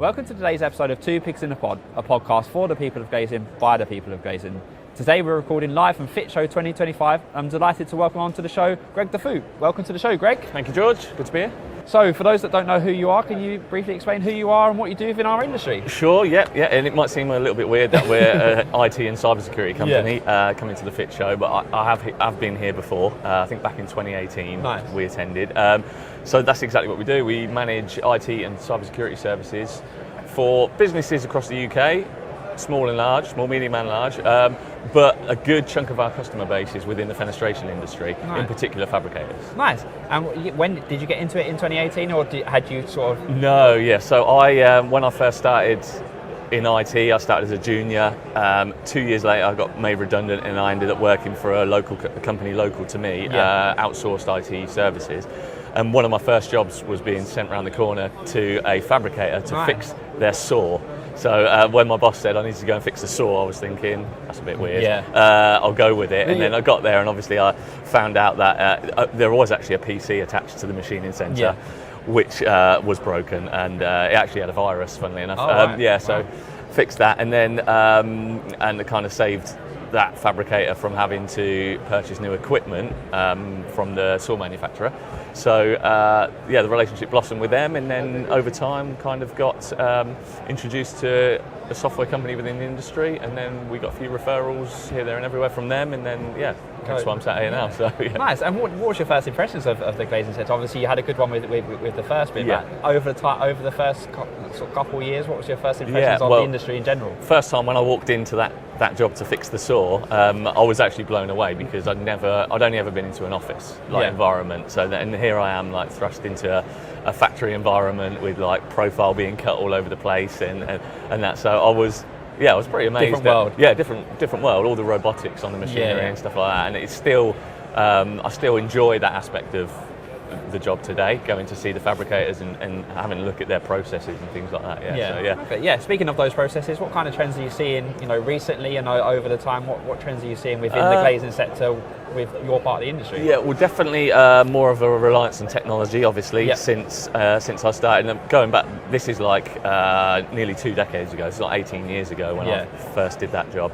Welcome to today's episode of Two Pigs in a Pod, a podcast for the people of Glazing, by the people of Glazing. Today we're recording live from Fit Show 2025. I'm delighted to welcome on to the show Greg Du-feu. Welcome to the show, Greg. Thank you, George. Good to be here. So, for those that don't know who you are, can you briefly explain who you are and what you do within our industry? Sure, yeah, and it might seem a little bit weird that we're an IT and cybersecurity company coming to the Fit Show, but I've been here before. I think back in 2018 Nice. we attended. So that's exactly what we do. We manage IT and cybersecurity services for businesses across the UK, small and large, small, medium and large, but a good chunk of our customer base is within the fenestration industry, Nice. in particular fabricators. Nice. And when did you get into it in 2018, or had you sort of... No, yeah. So I, when I first started in IT, I started as a junior. 2 years later, I got made redundant, and I ended up working for a local company local to me, outsourced IT services. And one of my first jobs was being sent around the corner to a fabricator to fix their saw. So when my boss said I needed to go and fix the saw, I was thinking, that's a bit weird. I'll go with it. And then I got there, and obviously I found out that there was actually a PC attached to the machining centre, which was broken, and it actually had a virus, funnily enough. So fixed that, and then and it kind of saved that fabricator from having to purchase new equipment from the saw manufacturer. So the relationship blossomed with them, and then over time kind of got introduced to a software company within the industry, and then we got a few referrals here, there and everywhere from them, and then that's why I'm sat here now. So Nice. And what was your first impressions of the glazing set? Obviously you had a good one with the first bit, but over the first sort of couple of years, what was your first impressions of the industry in general? First time when I walked into that job to fix the saw, I was actually blown away, because I'd only ever been into an office environment. So and here I am, like thrust into a factory environment with like profile being cut all over the place and that. So I was pretty amazed. Different world. Yeah, different world. All the robotics on the machinery and stuff like that. And it's still, I still enjoy that aspect of the job today, going to see the fabricators and having a look at their processes and things like that. Okay. Speaking of those processes, what kind of trends are you seeing, recently and over the time? What trends are you seeing within the glazing sector with your part of the industry? Yeah, well, definitely more of a reliance on technology, obviously, since I started. And going back, this is like nearly 2 decades ago. It's like 18 years ago when I first did that job.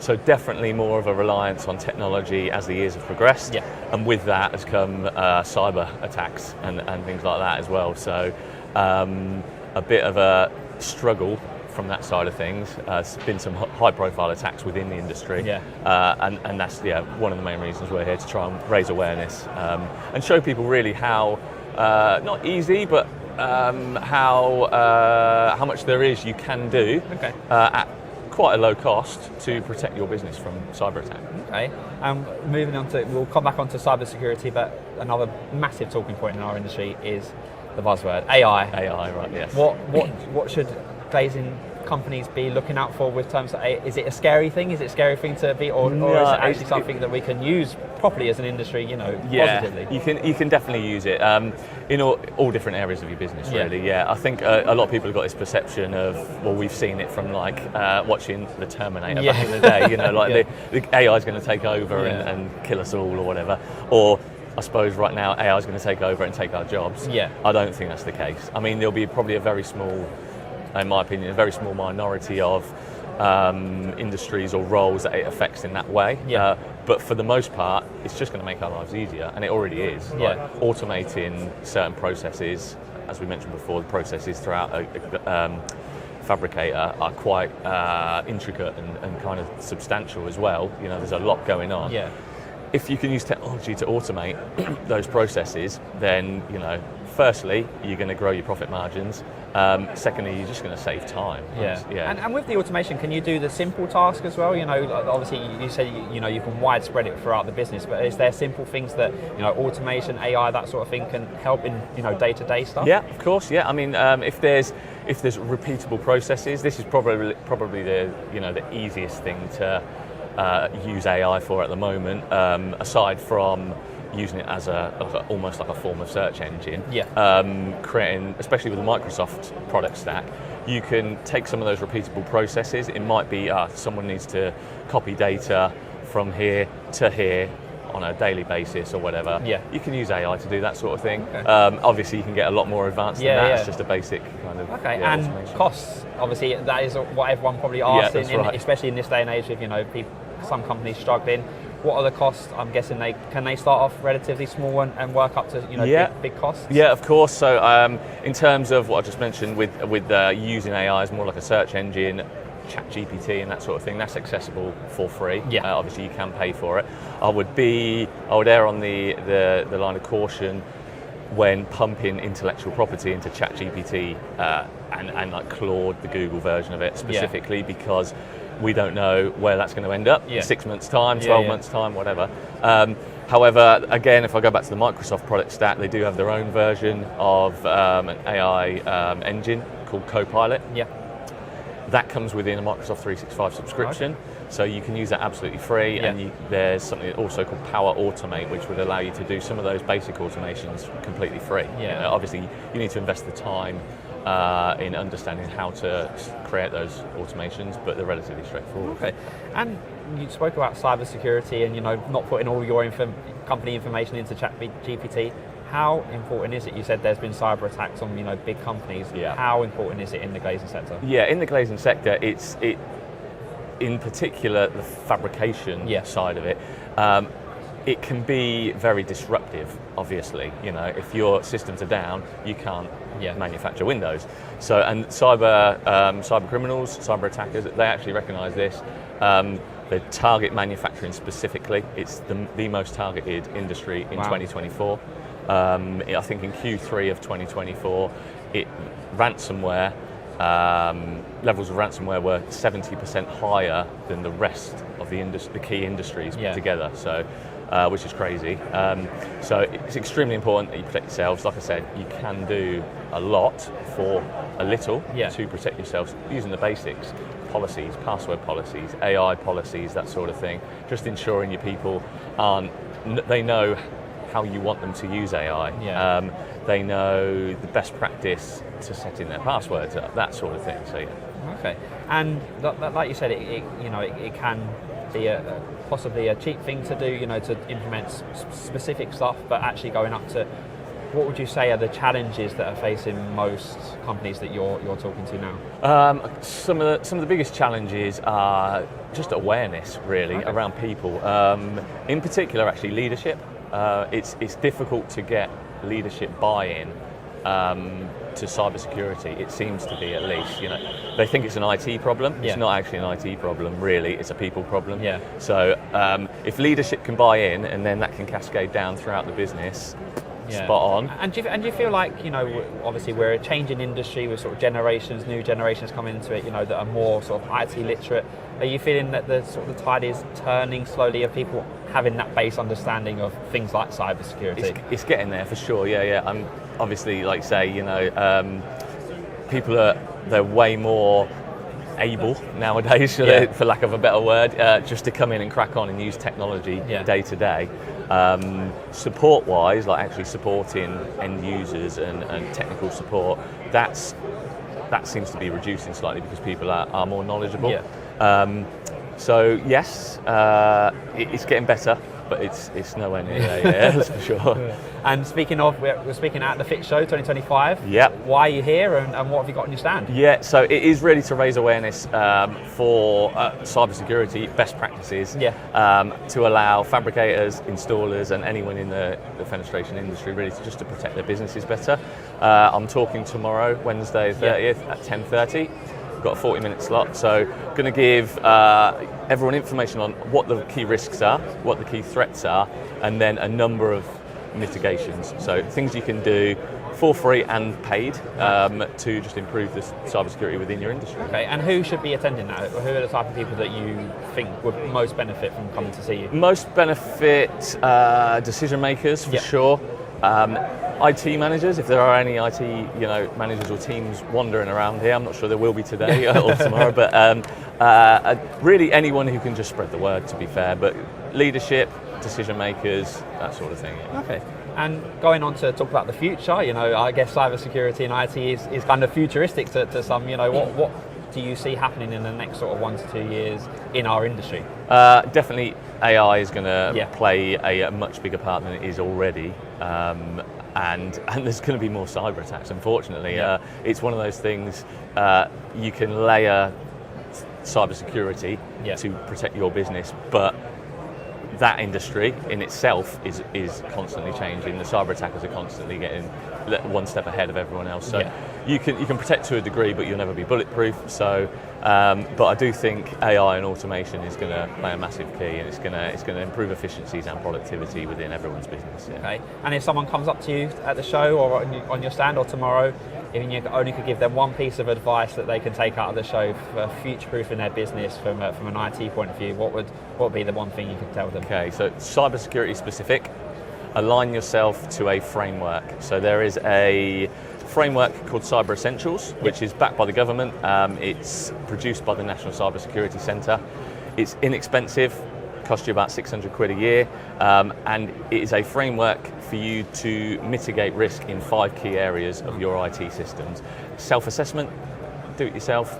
So definitely more of a reliance on technology as the years have progressed, and with that has come cyber attacks and things like that as well. So a bit of a struggle from that side of things. There's been some high-profile attacks within the industry, and that's one of the main reasons we're here, to try and raise awareness and show people really how not easy, but how much there is you can do at quite a low cost to protect your business from cyber attack. Okay. Moving on to, we'll come back onto cyber security, but another massive talking point in our industry is the buzzword AI. AI, right? Yes. What should glazing companies be looking out for with terms of AI? Is it a scary thing? Is it a scary thing to be, or is it actually something that we can use properly as an industry? Positively. You can definitely use it in all different areas of your business. Really, I think a lot of people have got this perception of, well, we've seen it from like watching the Terminator back in the day. The AI is going to take over and kill us all or whatever. Or I suppose right now AI is going to take over and take our jobs. I don't think that's the case. I mean, there'll be probably a very small, in my opinion, a very small minority of industries or roles that it affects in that way. But for the most part, it's just going to make our lives easier, and it already is. Like automating certain processes, as we mentioned before, the processes throughout a fabricator are quite intricate and kind of substantial as well. There's a lot going on. If you can use technology to automate those processes, then firstly, you're going to grow your profit margins. Secondly, you're just going to save time. And with the automation, can you do the simple task as well? Obviously you say you can widespread it throughout the business, but is there simple things that automation, AI, that sort of thing can help in day-to-day stuff? Yeah, of course. Yeah, I mean, if there's repeatable processes, this is probably the easiest thing to use AI for at the moment, aside from using it as almost like a form of search engine. Creating, especially with the Microsoft product stack, you can take some of those repeatable processes. It might be someone needs to copy data from here to here on a daily basis or whatever, Yeah. you can use AI to do that sort of thing. Okay. Obviously, you can get a lot more advanced than that. It's just a basic kind of Okay, yeah, and automation. costs, obviously, that is what everyone probably asks, that's right. especially in this day and age with, some companies struggling. What are the costs? I'm guessing can they start off relatively small and work up to big costs? Yeah, of course. So in terms of what I just mentioned with using AI as more like a search engine, ChatGPT and that sort of thing, that's accessible for free. Yeah. Obviously, you can pay for it. I would err on the line of caution when pumping intellectual property into ChatGPT and like Claude, the Google version of it specifically, because we don't know where that's going to end up in 6 months' time, 12 months' time, whatever. However, again, if I go back to the Microsoft product stack, they do have their own version of an AI engine called Copilot. Yeah. That comes within a Microsoft 365 subscription, so you can use that absolutely free. Yeah. And there's something also called Power Automate, which would allow you to do some of those basic automations completely free. Yeah. Obviously, you need to invest the time in understanding how to create those automations, but they're relatively straightforward. Okay, and you spoke about cybersecurity and not putting all your company information into ChatGPT. How important is it? You said there's been cyber attacks on big companies. Yeah. How important is it in the glazing sector? Yeah, in the glazing sector, it's in particular the fabrication side of it. It can be very disruptive, obviously. If your systems are down, you can't manufacture windows. So, and cyber criminals, cyber attackers, they actually recognise this. They target manufacturing specifically. It's the most targeted industry in 2024. I think in Q3 of 2024, ransomware levels of ransomware were 70% higher than the rest of the key industries put together. So. Which is crazy. So it's extremely important that you protect yourselves. Like I said, you can do a lot for a little to protect yourselves using the basics, policies, password policies, AI policies, that sort of thing. Just ensuring your people they know how you want them to use AI. They know the best practice to setting their passwords up, that sort of thing. So Okay, and like you said, it can be possibly a cheap thing to do, to implement specific stuff, but actually going up to, what would you say are the challenges that are facing most companies that you're talking to now? Some of the biggest challenges are just awareness, really, around people. In particular, actually, leadership. It's difficult to get leadership buy-in to cybersecurity. It seems to be, at least. They think it's an IT problem. It's not actually an IT problem, really. It's a people problem. So if leadership can buy in, and then that can cascade down throughout the business, spot on. And do you feel like, obviously we're a changing industry with sort of new generations coming into it, that are more sort of IT literate. Are you feeling that the tide is turning slowly of people having that base understanding of things like cybersecurity? It's getting there for sure. I'm obviously, like say, people they're way more able nowadays, for lack of a better word, just to come in and crack on and use technology day to day. Support-wise, like actually supporting end users and technical support, that seems to be reducing slightly because people are more knowledgeable. So yes, it's getting better, but it's nowhere near there, that's for sure. And speaking of, we're speaking at the FIT Show 2025. Why are you here, and what have you got on your stand? So it is really to raise awareness for cybersecurity best practices, to allow fabricators, installers, and anyone in the fenestration industry really to protect their businesses better. I'm talking tomorrow, Wednesday 30th at 10:30. Got a 40-minute slot, so going to give everyone information on what the key risks are, what the key threats are, and then a number of mitigations. So things you can do for free and paid to just improve the cybersecurity within your industry. Okay, and who should be attending that? Who are the type of people that you think would most benefit from coming to see you? Most benefit decision makers for sure. IT managers, if there are any IT managers or teams wandering around here. I'm not sure there will be today or tomorrow, but really anyone who can just spread the word, to be fair. But leadership, decision makers, that sort of thing. Okay. And going on to talk about the future, I guess cybersecurity and IT is kind of futuristic to some. do you see happening in the next sort of 1 to 2 years in our industry? Definitely AI is going to play a much bigger part than it is already. And there's going to be more cyber attacks, unfortunately. It's one of those things, you can layer cybersecurity to protect your business, but that industry in itself is constantly changing. The cyber attackers are constantly getting one step ahead of everyone else. So you can protect to a degree, but you'll never be bulletproof. So, but I do think AI and automation is going to play a massive key, and it's going to improve efficiencies and productivity within everyone's business. Okay. And if someone comes up to you at the show or on your stand or tomorrow, if you only could give them one piece of advice that they can take out of the show for future-proofing their business from an IT point of view, what would be the one thing you could tell them? Okay, so cybersecurity specific, align yourself to a framework. So there is a framework called Cyber Essentials, which is backed by the government. It's produced by the National Cybersecurity Centre. It's inexpensive, costs you about 600 quid a year, and it is a framework for you to mitigate risk in 5 key areas of your IT systems. Self-assessment, do it yourself.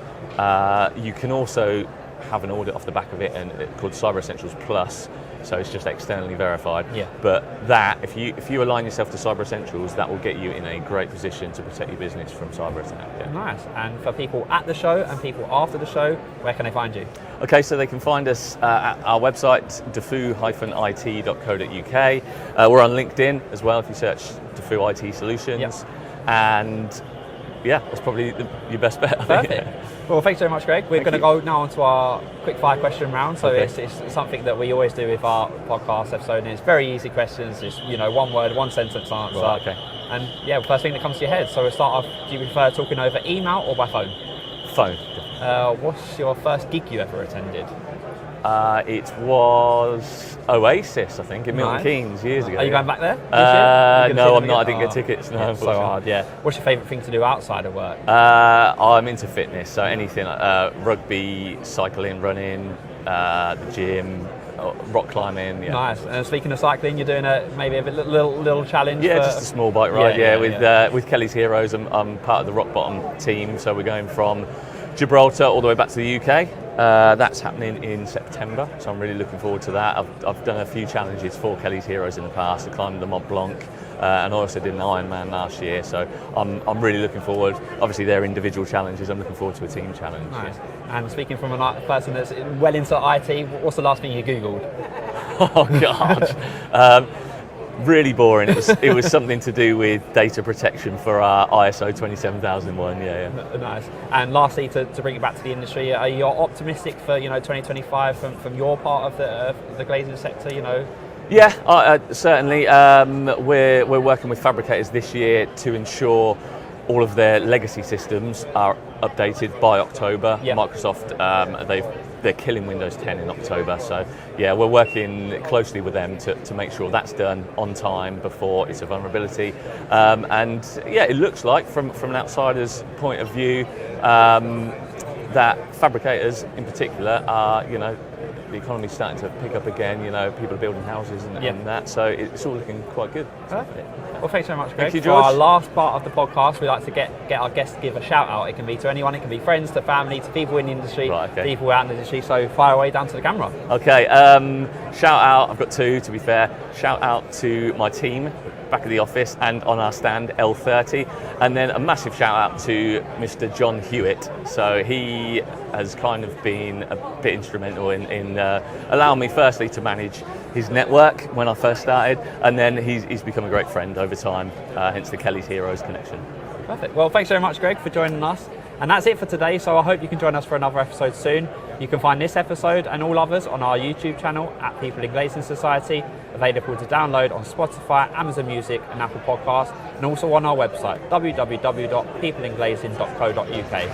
You can also have an audit off the back of it, and it's called Cyber Essentials Plus, so it's just externally verified. But that, if you align yourself to Cyber Essentials, that will get you in a great position to protect your business from cyber attack. Nice. And for people at the show and people after the show, where can they find you? Okay, so they can find us at our website, dufeu-it.co.uk. We're on LinkedIn as well if you search Dufeu IT Solutions. And yeah, that's probably your best bet. Perfect. Well, thanks very much, Greg. We're going to go now onto our quick 5 question round. So it's something that we always do with our podcast episode, and it's very easy questions. It's 1 word, 1 sentence answer. Right, okay. And first thing that comes to your head. So we'll start off. Do you prefer talking over email or by phone? Phone. What's your first gig you ever attended? It was Oasis, I think, in Milton Keynes years ago. Are you going back there? No, I'm not. I didn't get tickets. No, it's so hard. Yeah. What's your favourite thing to do outside of work? I'm into fitness, so anything like rugby, cycling, running, the gym, rock climbing. Nice. And speaking of cycling, you're doing maybe a little challenge. Yeah, just a small bike ride. With Kelly's Heroes. I'm part of the rock bottom team, so we're going from Gibraltar all the way back to the UK. That's happening in September, so I'm really looking forward to that. I've done a few challenges for Kelly's Heroes in the past. I climbed the Mont Blanc, and I also did an Ironman last year, so I'm really looking forward. Obviously, they're individual challenges. I'm looking forward to a team challenge. Nice. And speaking from a person that's well into IT, what's the last thing you Googled? Oh, God. Really boring. It was something to do with data protection for our ISO 27001. Nice. And lastly, to bring it back to the industry, are you optimistic for 2025 from your part of the glazing sector? Yeah, certainly. We're working with fabricators this year to ensure all of their legacy systems are updated by October. Microsoft, they're killing Windows 10 in October, so yeah, we're working closely with them to make sure that's done on time before it's a vulnerability. And yeah, it looks like from an outsider's point of view that fabricators in particular are, the economy's starting to pick up again. People are building houses and that, so it's all looking quite good. Perfect. Well, thanks very much, Greg. Thank you, George. For our last part of the podcast, we like to get our guests to give a shout out. It can be to anyone, it can be friends, to family, to people in the industry, people out in the industry. So fire away down to the camera. Okay, shout out, I've got 2 to be fair. Shout out to my team back at the office and on our stand, L30. And then a massive shout out to Mr. John Hewitt. So he has kind of been a bit instrumental in allowing me firstly to manage his network when I first started, and then he's become a great friend over time, hence the Kelly's Heroes connection. Perfect. Well, thanks very much, Greg, for joining us. And that's it for today, so I hope you can join us for another episode soon. You can find this episode and all others on our YouTube channel at People in Glazing Society, available to download on Spotify, Amazon Music and Apple Podcasts, and also on our website, www.peopleinglazing.co.uk.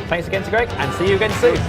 Thanks again to Greg, and see you again soon.